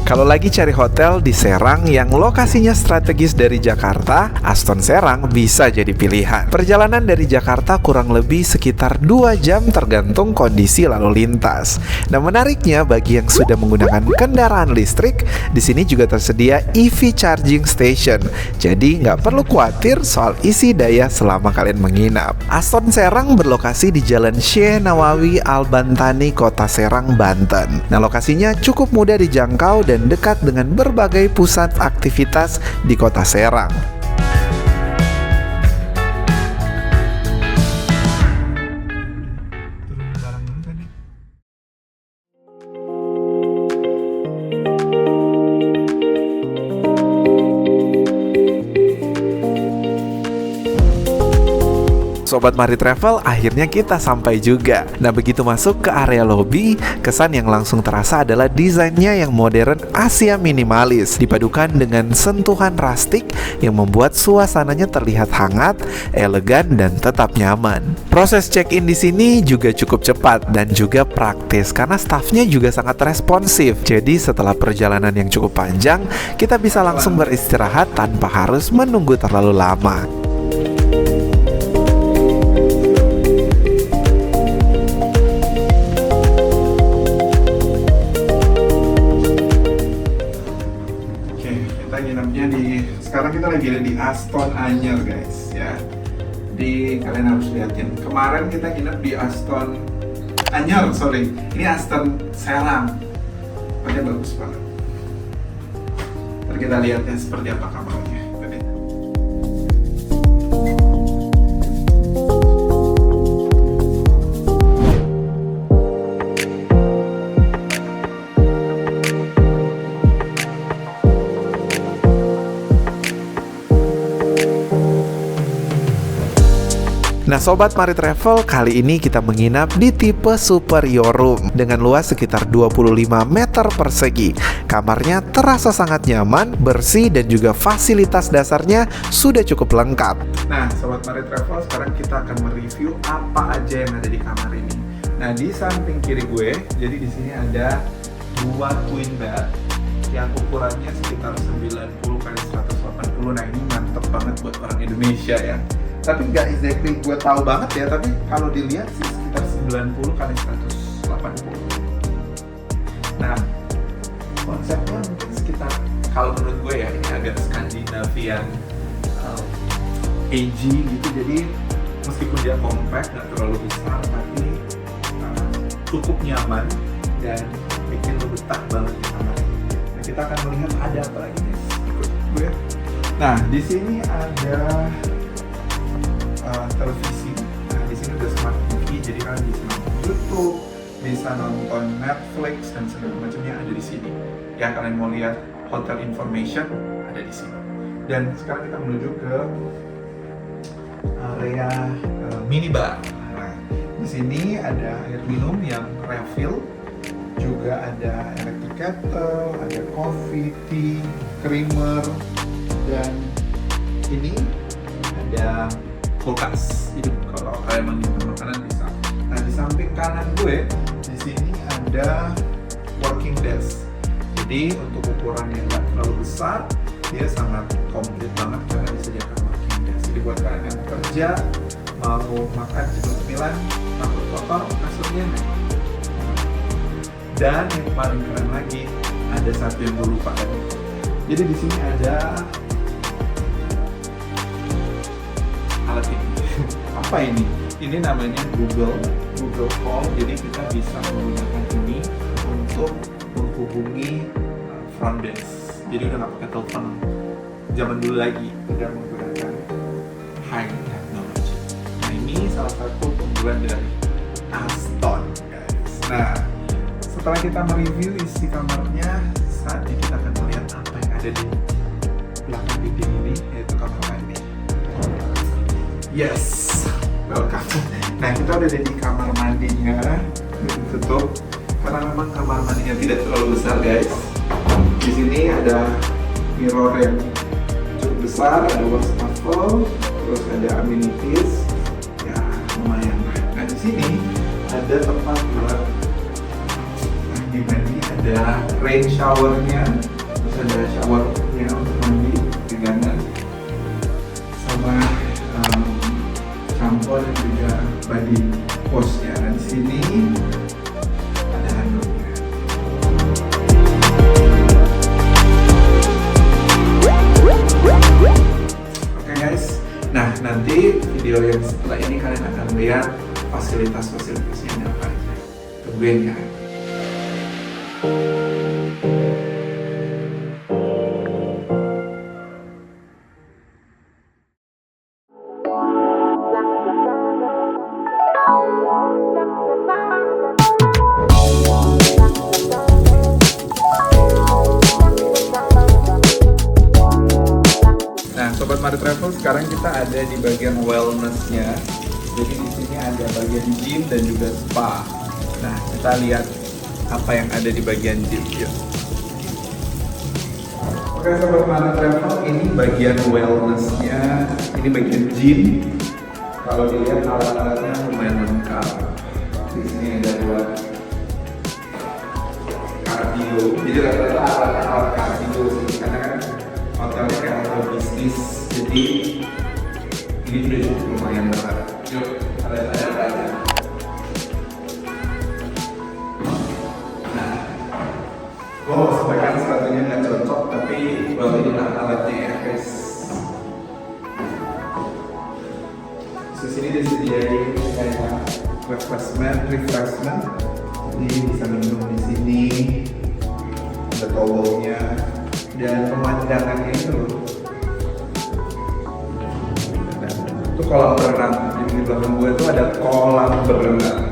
Kalau lagi cari hotel di Serang yang lokasinya strategis dari Jakarta, Aston Serang bisa jadi pilihan. Perjalanan dari Jakarta kurang lebih sekitar 2 jam tergantung kondisi lalu lintas. Nah, menariknya bagi yang sudah menggunakan kendaraan listrik, di sini juga tersedia EV charging station. Jadi nggak perlu khawatir soal isi daya selama kalian menginap. Aston Serang berlokasi di Jalan Syekh Nawawi Al-Bantani, Kota Serang, Banten. Nah, lokasinya cukup mudah dijangkau dan dekat dengan berbagai pusat aktivitas di Kota Serang. Sobat Mari Travel, akhirnya kita sampai juga. Nah, begitu masuk ke area lobby, kesan yang langsung terasa adalah desainnya yang modern Asia minimalis, dipadukan dengan sentuhan rustic yang membuat suasananya terlihat hangat, elegan, dan tetap nyaman. Proses check-in di sini juga cukup cepat dan juga praktis karena stafnya juga sangat responsif. Jadi setelah perjalanan yang cukup panjang, kita bisa langsung beristirahat tanpa harus menunggu terlalu lama. Sekarang kita lagi ada di Aston Anyer, guys, ya. Kalian harus lihatin. Kemarin kita nginep di Aston Anyer, ini Aston Serang. Tempatnya bagus banget. Ntar kita lihat ya seperti apa kamarnya. Nah, Sobat Mari Travel, kali ini kita menginap di tipe Superior Room dengan luas sekitar 25 meter persegi. Kamarnya terasa sangat nyaman, bersih, dan juga fasilitas dasarnya sudah cukup lengkap. Nah, Sobat Mari Travel, sekarang kita akan mereview apa aja yang ada di kamar ini. Nah, di samping kiri gue, jadi di sini ada 2 twin bed yang ukurannya sekitar 90 x 180. Nah, ini mantep banget buat orang Indonesia ya. Tapi nggak exactly gue tahu banget ya, tapi kalau dilihat sih sekitar 90 x 180. Nah, konsepnya mungkin sekitar, kalau menurut gue ya, ini agak Skandinavian AG gitu. Jadi meskipun dia compact, nggak terlalu besar, tapi cukup nyaman dan bikin lo betah banget di kamar ini. Nah, kita akan melihat ada apa lagi nih. Ikut gue. Nah, di sini ada televisi. Nah, di sini udah smart TV, jadi kalian bisa nonton YouTube, bisa nonton Netflix dan segala macamnya ada di sini. Ya, kalian mau lihat hotel information ada di sini. Dan sekarang kita menuju ke area minibar. Nah, di sini ada air minum yang refill, juga ada electric kettle, ada coffee, tea, creamer, dan ini ada kulkas. Jadi kalau kalian menyimpan makanan bisa. Nah, di samping kanan gue di sini ada working desk. Jadi untuk ukuran yang nggak terlalu besar, dia sangat komplit banget karena disediakan working desk. Jadi buat kalian yang bekerja, mau makan cemilan, takut kotor, kasurnya nih. Dan yang paling keren lagi, ada satu yang gue lupa tadi. Jadi di sini ada alat ini. Apa ini? Ini namanya Google Call. Jadi kita bisa menggunakan ini untuk menghubungi front desk. Jadi udah nggak pakai telepon zaman dulu lagi, udah menggunakan high technology. Nah, ini salah satu keunggulan dari Aston, guys. Nah, setelah kita mereview isi kamarnya, saatnya kita akan melihat apa yang ada di belakang dinding ini, yaitu kamar mandi. Yes, welcome. Nah, kita udah ada di kamar mandinya, ditutup karena memang kamar mandinya tidak terlalu besar, guys. Di sini ada mirror yang cukup besar, ada wastafel, terus ada amenities, ya lumayan. Nah, di sini ada tempat buat mandi, ada ada rain showernya, terus ada showernya untuk mandi pegangan, sama shampoo dan juga body wash-nya. Dan di sini ada handuknya. Oke guys, nah nanti video yang setelah ini kalian akan lihat fasilitas-fasilitasnya ada apa aja. Tungguin ya. Nah, Sobat Mari Travel, sekarang kita ada di bagian wellness-nya. Jadi di sini ada bagian gym dan juga spa. Nah, kita lihat apa yang ada di bagian gym. Yuk. Oke, Sobat Mari Travel, ini bagian wellness-nya. Ini bagian gym. Kalau dilihat alat-alatnya lumayan lengkap. Di sini ada buat cardio. Jadi rata-rata alat-alat cardio sih, karena kan hotelnya kayak hotel bisnis. Jadi ini udah cukup lumayan berat. Yuk, ada aja. Nah, gue mau sampaikan sepatunya nggak cocok, tapi buat inilah alatnya ya guys. Di sini disediain kayak refreshment. Jadi bisa minum di sini. Ada towelnya dan pemandangannya itu. Itu kolam berenang. Jadi di belakang gue itu ada kolam berenang.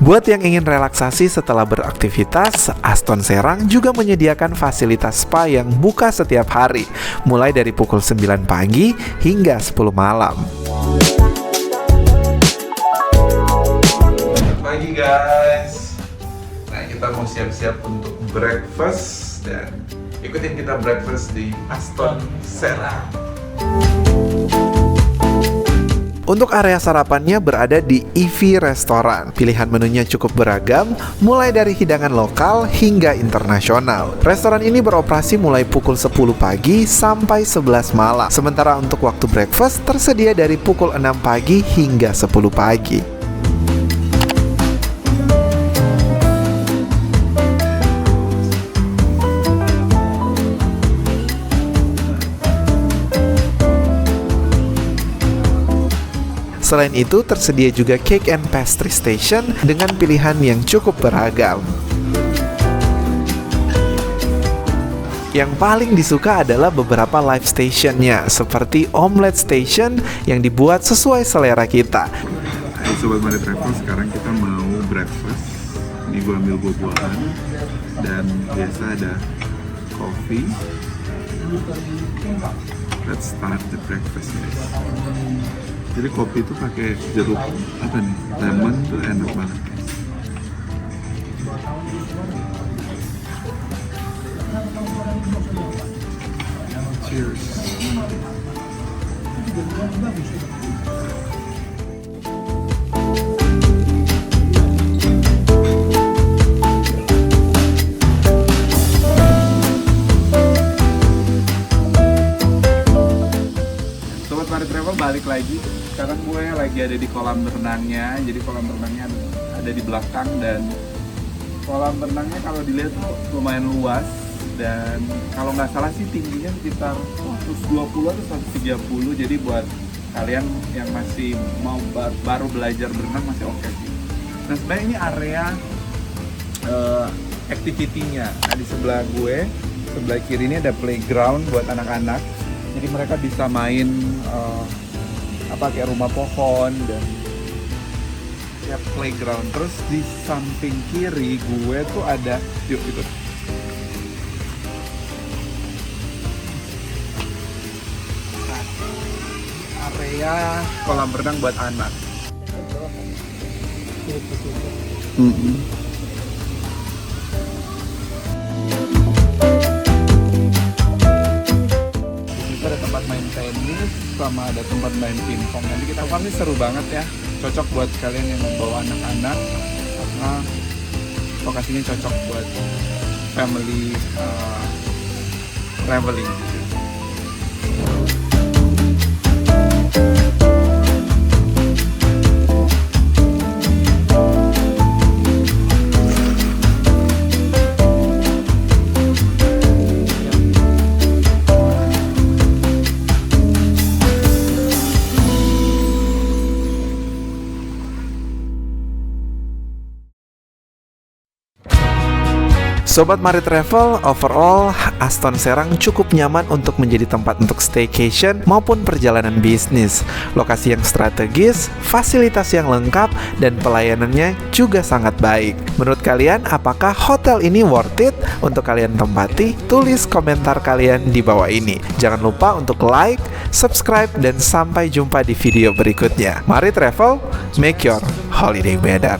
Buat yang ingin relaksasi setelah beraktivitas, Aston Serang juga menyediakan fasilitas spa yang buka setiap hari, mulai dari pukul 9 pagi hingga 10 malam. Pagi guys. Nah, kita mau siap-siap untuk breakfast dan ikutin kita breakfast di Aston Serang. Untuk area sarapannya berada di EV Restoran. Pilihan menunya cukup beragam, mulai dari hidangan lokal hingga internasional. Restoran ini beroperasi mulai pukul 10 pagi sampai 11 malam. Sementara untuk waktu breakfast tersedia dari pukul 6 pagi hingga 10 pagi. Selain itu, tersedia juga cake and pastry station dengan pilihan yang cukup beragam. Yang paling disuka adalah beberapa live stationnya, seperti omelet station yang dibuat sesuai selera kita. Hai Sobat Mari Travel, sekarang kita mau breakfast. Ini gue ambil buah-buahan dan biasa ada coffee. Let's start the breakfast guys. Jadi kopi itu pakai jeruk apa nih? Lemon tuh enak banget. Cheers. Sobat Mari Travel, balik lagi. Sekarang gue lagi ada di kolam renangnya. Jadi kolam renangnya ada di belakang dan kolam renangnya kalau dilihat tuh lumayan luas dan kalau nggak salah sih tingginya sekitar 120 atau 130. Jadi buat kalian yang masih mau baru belajar berenang masih oke sih. Nah sebenarnya ini area activity-nya. Nah di sebelah gue, sebelah kiri ini ada playground buat anak-anak. Jadi mereka bisa main kayak rumah pohon dan ya playground. Terus di samping kiri gue tuh ada, yuk ikut. Nah, area kolam renang buat anak. Itu ada tempat main tenis sama ada tempat main pingpong. Nanti kita ini seru banget ya. Cocok buat kalian yang membawa anak-anak karena lokasinya cocok buat family traveling. Sobat Mari Travel, overall Aston Serang cukup nyaman untuk menjadi tempat untuk staycation maupun perjalanan bisnis. Lokasi yang strategis, fasilitas yang lengkap, dan pelayanannya juga sangat baik. Menurut kalian, apakah hotel ini worth it untuk kalian tempati? Tulis komentar kalian di bawah ini. Jangan lupa untuk like, subscribe, dan sampai jumpa di video berikutnya. Mari Travel, make your holiday better.